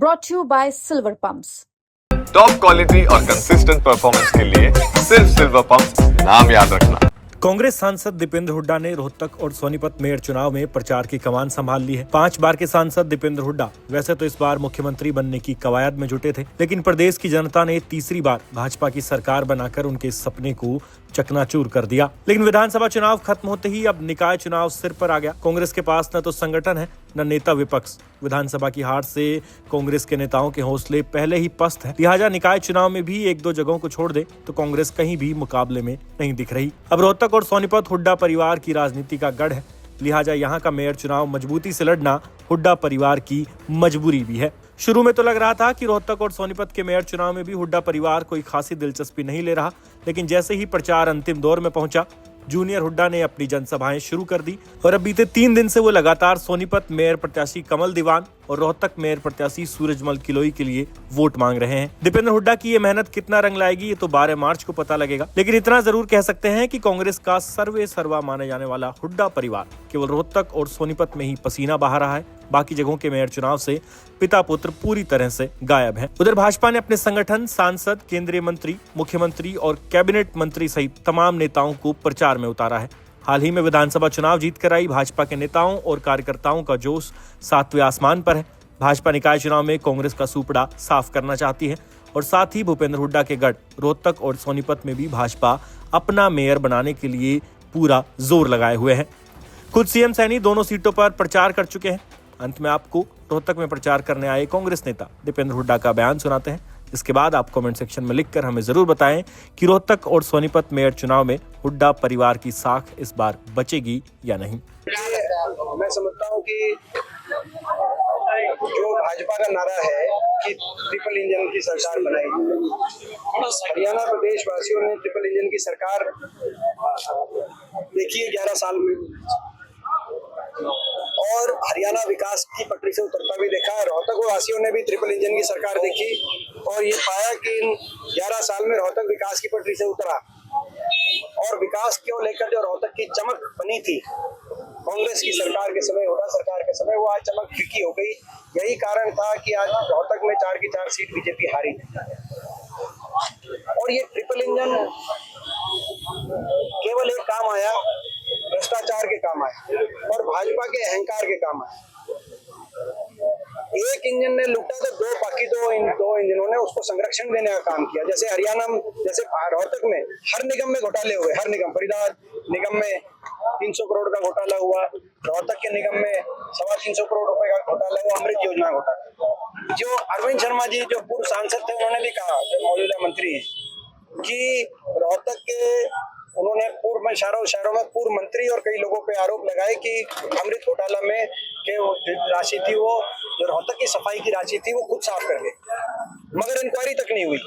brought to you by Silver Pumps. Top quality और consistent performance के लिए सिर्फ सिल्वर पंप नाम याद रखना। कांग्रेस सांसद दीपेंद्र हुड्डा ने रोहतक और सोनीपत मेयर चुनाव में प्रचार की कमान संभाल ली है। 5 बार के सांसद दीपेंद्र हुड्डा वैसे तो इस बार मुख्यमंत्री बनने की कवायद में जुटे थे, लेकिन प्रदेश की जनता ने तीसरी बार भाजपा की सरकार बनाकर उनके इस सपने को चकनाचूर कर दिया। लेकिन विधानसभा चुनाव खत्म होते ही अब निकाय चुनाव सिर पर आ गया। कांग्रेस के पास न तो संगठन है न नेता विपक्ष। विधानसभा की हार से कांग्रेस के नेताओं के हौसले पहले ही पस्त है, लिहाजा निकाय चुनाव में भी 1-2 जगहों को छोड़ दे तो कांग्रेस कहीं भी मुकाबले में नहीं दिख रही। अब रोहतक और सोनीपत हुड्डा परिवार की राजनीति का गढ़ है, लिहाजा यहाँ का मेयर चुनाव मजबूती से लड़ना हुड्डा परिवार की मजबूरी भी है। शुरू में तो लग रहा था कि रोहतक और सोनीपत के मेयर चुनाव में भी हुड्डा परिवार कोई खासी दिलचस्पी नहीं ले रहा, लेकिन जैसे ही प्रचार अंतिम दौर में पहुंचा, जूनियर हुड्डा ने अपनी जनसभाएं शुरू कर दी और अब बीते 3 दिन से वो लगातार सोनीपत मेयर प्रत्याशी कमल दीवान और रोहतक मेयर प्रत्याशी सूरजमल किलोई के लिए वोट मांग रहे हैं। दीपेंद्र हुड्डा की ये मेहनत कितना रंग लाएगी ये तो 12 मार्च को पता लगेगा, लेकिन इतना जरूर कह सकते हैं कि कांग्रेस का सर्वे सर्वा माने जाने वाला हुड्डा परिवार केवल रोहतक और सोनीपत में ही पसीना बहा रहा है। बाकी जगहों के मेयर चुनाव से पिता पुत्र पूरी तरह से गायब हैं। उधर भाजपा ने अपने संगठन, सांसद, केंद्रीय मंत्री, मुख्यमंत्री और कैबिनेट मंत्री सहित तमाम नेताओं को प्रचार में उतारा है। हाल ही में विधानसभा चुनाव जीतकर आई भाजपा के नेताओं और कार्यकर्ताओं का जोश 7वें आसमान पर है। भाजपा निकाय चुनाव में कांग्रेस का सुपड़ा साफ करना चाहती है और साथ ही भूपेंद्र हुड्डा के गढ़ रोहतक और सोनीपत में भी भाजपा अपना मेयर बनाने के लिए पूरा जोर लगाए हुए है। खुद सीएम सैनी दोनों सीटों पर प्रचार कर चुके हैं। अंत में आपको रोहतक में प्रचार करने आए कांग्रेस नेता दीपेंद्र हुड्डा का बयान सुनाते हैं। इसके बाद आप कमेंट सेक्शन में लिखकर हमें जरूर बताएं कि रोहतक और सोनीपत मेयर चुनाव में हुड्डा परिवार की साख इस बार बचेगी या नहीं। मैं समझता हूँ कि जो भाजपा का नारा है कि ट्रिपल इंजन की सरकार बनाई, हरियाणा प्रदेश वासियों ने ट्रिपल इंजन की सरकार देखी है 11 साल में, और हरियाणा विकास की पटरी से उतरता भी देखा है। रोहतक वासियों ने भी ट्रिपल इंजन की सरकार देखी और ये पाया कि इन 11 साल में रोहतक विकास की पटरी से उतरा, और विकास को लेकर जो रोहतक की चमक बनी थी कांग्रेस की सरकार के समय, हुड्डा सरकार के समय, वो आज चमक फीकी हो गई। यही कारण था कि आज रोहतक में 4 की 4 सीट बीजेपी हारी। और ये ट्रिपल इंजन केवल एक काम आया, भ्रष्टाचार के काम आया और भाजपा के अहंकार के काम आया। एक इंजन ने लूटा तो बाकी दो इंजनों ने उसको संरक्षण देने का काम किया। जैसे हरियाणा, जैसे रोहतक में हर निगम में घोटाले हुए, हर निगम, फरीदाबाद निगम में 300 करोड़ का घोटाला हुआ, रोहतक के निगम में 325 करोड़ रुपए का घोटाला हुआ, अमृत योजना घोटाला। जो अरविंद शर्मा जी जो पूर्व सांसद थे, उन्होंने भी कहा, जो मौजूदा मंत्री हैं, कि रोहतक के उन्होंने पूर्व में शहरों में पूर्व मंत्री और कई लोगों पे आरोप लगाए कि अमृत घोटाला में के राशि थी, वो जो रोहतक की सफाई की राशि थी वो खुद साफ कर गए, मगर इंक्वायरी तक नहीं हुई।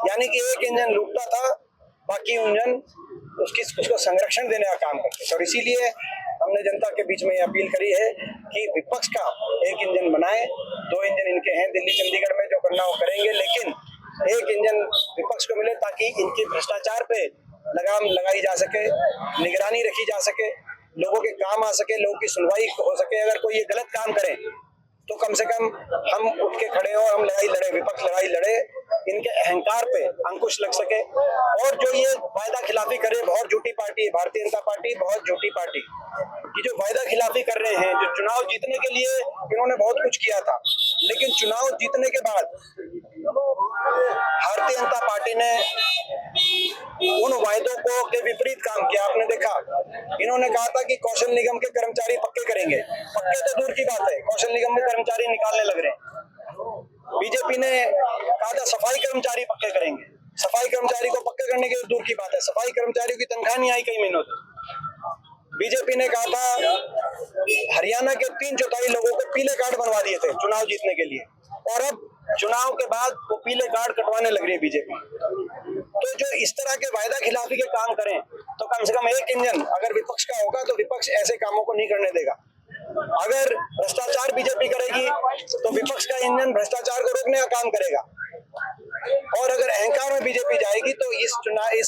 यानी कि एक इंजन लूटता था, बाकी इंजन उसको संरक्षण देने का काम करते थे। और इसीलिए हमने जनता के बीच में अपील करी है कि विपक्ष का एक इंजन बनाए। 2 इंजन इनके हैं, दिल्ली चंडीगढ़ में जो करना वो करेंगे, लेकिन एक इंजन विपक्ष को मिले ताकि इनकी भ्रष्टाचार पे लगाम लगाई जा सके, निगरानी रखी जा सके, लोगों के काम आ सके, लोगों की सुनवाई हो सके। अगर कोई ये गलत काम करे तो कम से कम हम उठ के खड़े हो, हम लड़ाई लड़े, विपक्ष लड़ाई लड़े, इनके अहंकार पे अंकुश लग सके। और जो ये वायदा खिलाफी करे, बहुत झूठी पार्टी है भारतीय जनता पार्टी, बहुत झूठी पार्टी की जो वायदा खिलाफी कर रहे हैं। जो चुनाव जीतने के लिए इन्होंने बहुत कुछ किया था, लेकिन चुनाव जीतने के बाद भारतीय जनता पार्टी ने उन वायदों को के विपरीत काम किया। आपने देखा, इन्होंने कहा था कि कौशल निगम के कर्मचारी पक्के करेंगे, पक्के तो दूर की बात है, कौशल निगम में कर्मचारी निकालने लग रहे हैं। बीजेपी ने कहा था सफाई कर्मचारी पक्के करेंगे, सफाई कर्मचारी को पक्के करने की दूर की बात है, सफाई कर्मचारियों की तनख्वाह नहीं आई कई महीनों तक। बीजेपी ने कहा था हरियाणा के 3/4 लोगों को पीले कार्ड बनवा दिए थे चुनाव जीतने के लिए, और अब चुनाव के बाद वो पीले कार्ड कटवाने लग रही है बीजेपी। तो जो इस तरह के वायदा खिलाफी के काम करें तो कम से कम एक इंजन अगर विपक्ष का होगा तो विपक्ष ऐसे कामों को नहीं करने देगा। अगर भ्रष्टाचार बीजेपी करेगी तो विपक्ष का इंजन भ्रष्टाचार को रोकने का काम करेगा, और अगर अहंकार में बीजेपी जाएगी तो इस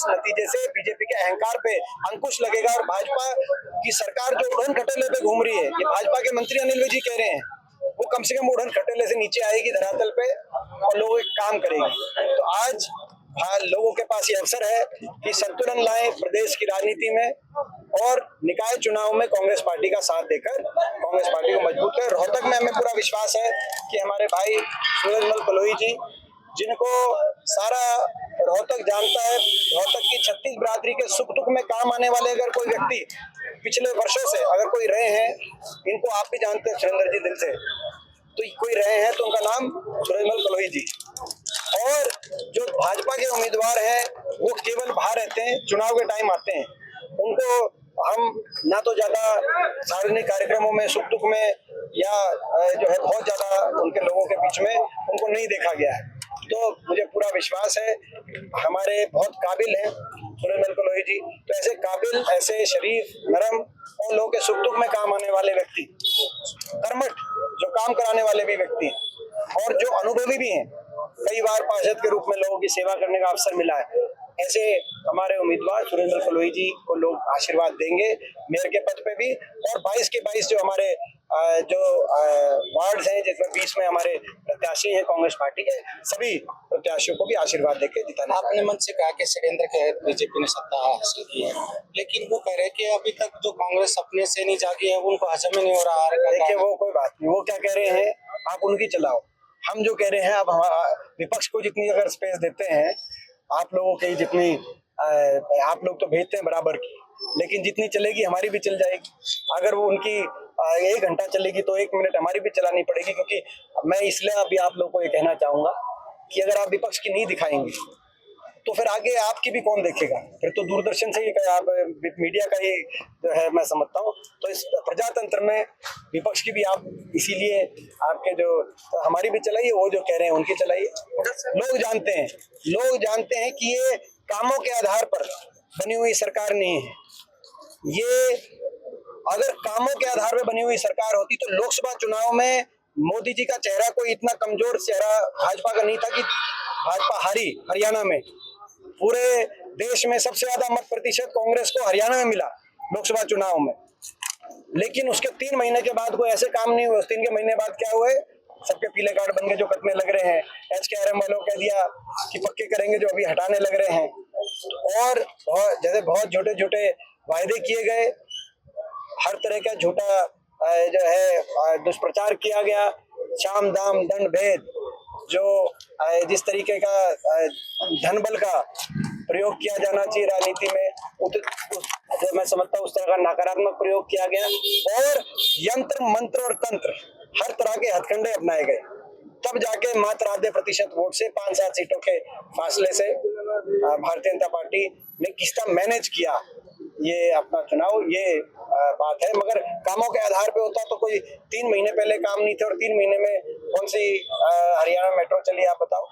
नतीजे से बीजेपी के अहंकार पे अंकुश लगेगा। और भाजपा की सरकार जो उड़न खटोले पे घूम रही है, ये भाजपा के मंत्री अनिल विज जी कह रहे हैं वो कम से कम उड़न खटेले से नीचे आएगी धरातल पे और लोग एक काम करेंगे। तो आज लोगों के पास ये अवसर है कि संतुलन लाएं प्रदेश की राजनीति में और निकाय चुनाव में कांग्रेस पार्टी का साथ देकर कांग्रेस पार्टी को मजबूत करें। रोहतक में हमें पूरा विश्वास है कि हमारे भाई सूरजमल कलोही जी, जिनको सारा रोहतक जानता है, रोहतक की 36 बिरादरी के सुख दुख में काम आने वाले अगर कोई व्यक्ति पिछले वर्षों से अगर कोई रहे हैं, इनको आप भी जानते हैं सुरेंद्र जी दिल से, तो कोई रहे हैं तो उनका नाम सूरजमल कलोही जी। और जो भाजपा के उम्मीदवार हैं वो केवल बाहर रहते हैं, चुनाव के टाइम आते हैं, उनको हम ना तो ज्यादा सार्वजनिक कार्यक्रमों में सुख दुख में या जो है बहुत ज्यादा उनके लोगों के बीच में उनको नहीं देखा गया है। तो मुझे पूरा विश्वास है हमारे बहुत काबिल हैं सूरजमल कलोही जी। तो ऐसे काबिल, ऐसे शरीफ, नरम और लोगों के सुख दुख में काम आने वाले व्यक्ति, कर्मठ जो काम कराने वाले भी व्यक्ति और जो अनुभवी भी हैं, कई बार पार्षद के रूप में लोगों की सेवा करने का अवसर मिला है, ऐसे हमारे उम्मीदवार सूरजमल कलोही जी को लोग आशीर्वाद देंगे मेयर के पद पे भी। और 22 के 22 जो हमारे जो वार्ड्स हैं, जिसमें 20 में हमारे प्रत्याशी हैं कांग्रेस पार्टी के, सभी प्रत्याशियों को भी आशीर्वाद देके जिताना। आपने मन से कहा कि षड्यंत्र के बीजेपी ने सत्ता हासिल की है, लेकिन वो कह रहे हैं कि अभी तक जो कांग्रेस अपने से नहीं जागी है उनको हजम ही नहीं हो रहा है। देखिए वो कोई बात नहीं, वो क्या कह रहे हैं आप उनकी चलाओ। हम जो कह रहे हैं, आप विपक्ष को जितनी अगर स्पेस देते हैं, आप लोगों की जितनी आप लोग तो भेजते हैं बराबर की, लेकिन जितनी चलेगी हमारी भी चल जाएगी। अगर वो उनकी 1 घंटा चलेगी तो 1 मिनट हमारी भी चलानी पड़ेगी। क्योंकि मैं इसलिए अभी आप लोग को ये कहना चाहूंगा कि अगर आप विपक्ष की नहीं दिखाएंगे तो फिर आगे आपकी भी कौन देखेगा? फिर तो दूरदर्शन से ही आप मीडिया का ही जो है मैं समझता हूँ। तो इस प्रजातंत्र में विपक्ष की भी आप इसीलिए आपके जो हमारी भी चलाइए, वो जो कह रहे हैं उनकी चलाइए। लोग जानते हैं कि ये कामों के आधार पर बनी हुई सरकार नहीं है। ये अगर कामों के आधार पर बनी हुई सरकार होती तो लोकसभा चुनाव में मोदी जी का चेहरा कोई इतना कमजोर चेहरा भाजपा का नहीं था कि भाजपा हारी। हरियाणा में पूरे देश में सबसे ज्यादा मत प्रतिशत कांग्रेस को हरियाणा में मिला लोकसभा चुनाव में, लेकिन उसके 3 महीने के बाद कोई ऐसे काम नहीं हुए। उस 3 के महीने बाद क्या हुए? सबके पीले कार्ड बन के जो कटने लग रहे हैं, HKRM वालों कह दिया कि पक्के करेंगे, जो अभी हटाने लग रहे हैं। और बहुत झूठे वायदे किए गए, हर तरह का झूठा जो है दुष्प्रचार किया गया, साम दाम दंड भेद, जो जिस तरीके का धन बल का प्रयोग किया जाना चाहिए राजनीति में, जो मैं समझता हूँ उस तरह का नकारात्मक प्रयोग किया गया। और यंत्र मंत्र और तंत्र हर तरह के हथकंडे अपनाए गए, तब जाके मात्र आधे प्रतिशत वोट से 5-7 सीटों के फासले से भारतीय जनता पार्टी ने किस तरह मैनेज किया ये अपना चुनाव, ये बात है। मगर कामों के आधार पे होता तो कोई 3 महीने पहले काम नहीं थे और 3 महीने में कौन सी हरियाणा मेट्रो चली, आप बताओ।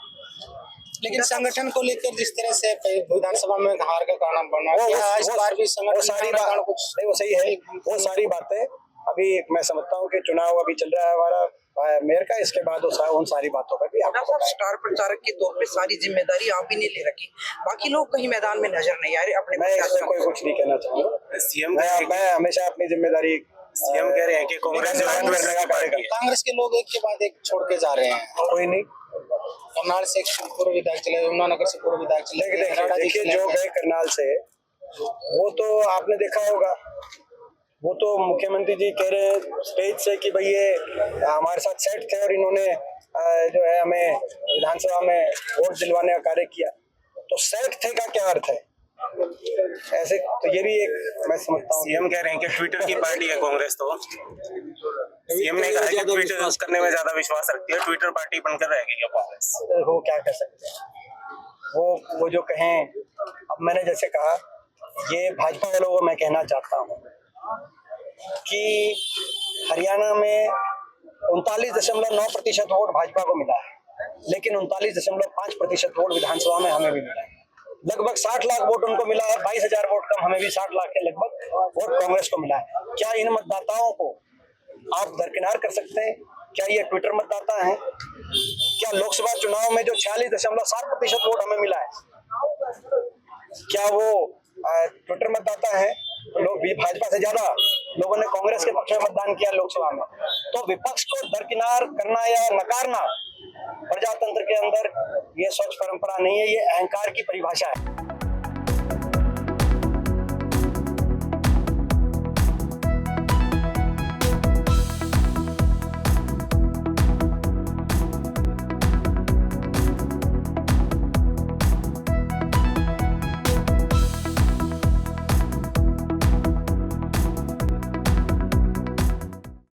लेकिन संगठन को लेकर जिस तरह से विधानसभा में हार का कारण बना, इस बार भी संगठन सारी बात नहीं, वो सही है, वो सारी बातें अभी मैं समझता हूँ कि चुनाव अभी चल रहा है हमारा मेयर का, इसके बाद उन सारी बातों पर भी आपको स्टार प्रचारक के तौर पे सारी जिम्मेदारी आप ही ने ले रखी, बाकी लोग कहीं मैदान में नजर नहीं आ रहे अपने। मैं इसमें कोई कुछ नहीं कहना चाहूंगा। सीएम मैं हमेशा अपनी जिम्मेदारी, सीएम कह रहे हैं कि कांग्रेस के लोग एक के बाद एक छोड़ के जा रहे हैं। कोई नहीं, करनाल से पूर्व विधायक चले, यमुनानगर से पूर्व विधायक चले। देखिए जो गए करनाल से, वो तो आपने देखा होगा, वो तो मुख्यमंत्री जी कह रहे हैं स्टेज से कि भाई ये हमारे साथ सेट थे और इन्होंने जो है हमें विधानसभा में वोट दिलवाने का कार्य किया। तो सेट थे का क्या अर्थ है? ऐसे तो ये भी एक मैं समझता हूँ। सीएम कह रहे हैं कि ट्विटर की पार्टी है कांग्रेस, तो सीएम ने कहा कि ट्विटर यूज करने में ज्यादा विश्वास रखती है, ट्विटर पार्टी बनकर रहेगी क्या कांग्रेस? वो क्या कर सकते हैं, वो जो कहें। अब मैंने जैसे कहा, ये भाजपा वालों को मैं कहना चाहता हूँ कि हरियाणा में 39.9% वोट भाजपा को मिला है, लेकिन 39.5% वोट विधानसभा में हमें भी मिला है। लगभग 60 लाख वोट उनको मिला है, 22,000 वोट कम, हमें भी 60 लाख के लगभग वोट कांग्रेस को मिला है। क्या इन मतदाताओं को आप दरकिनार कर सकते हैं? क्या ये ट्विटर मतदाता हैं? क्या लोकसभा चुनाव में जो 46.7% वोट हमें मिला है, क्या वो ट्विटर मतदाता है? लोग भाजपा से ज्यादा लोगों ने कांग्रेस के पक्ष में मतदान किया लोकसभा में। तो विपक्ष को दरकिनार करना या नकारना प्रजातंत्र के अंदर ये स्वच्छ परंपरा नहीं है, ये अहंकार की परिभाषा है।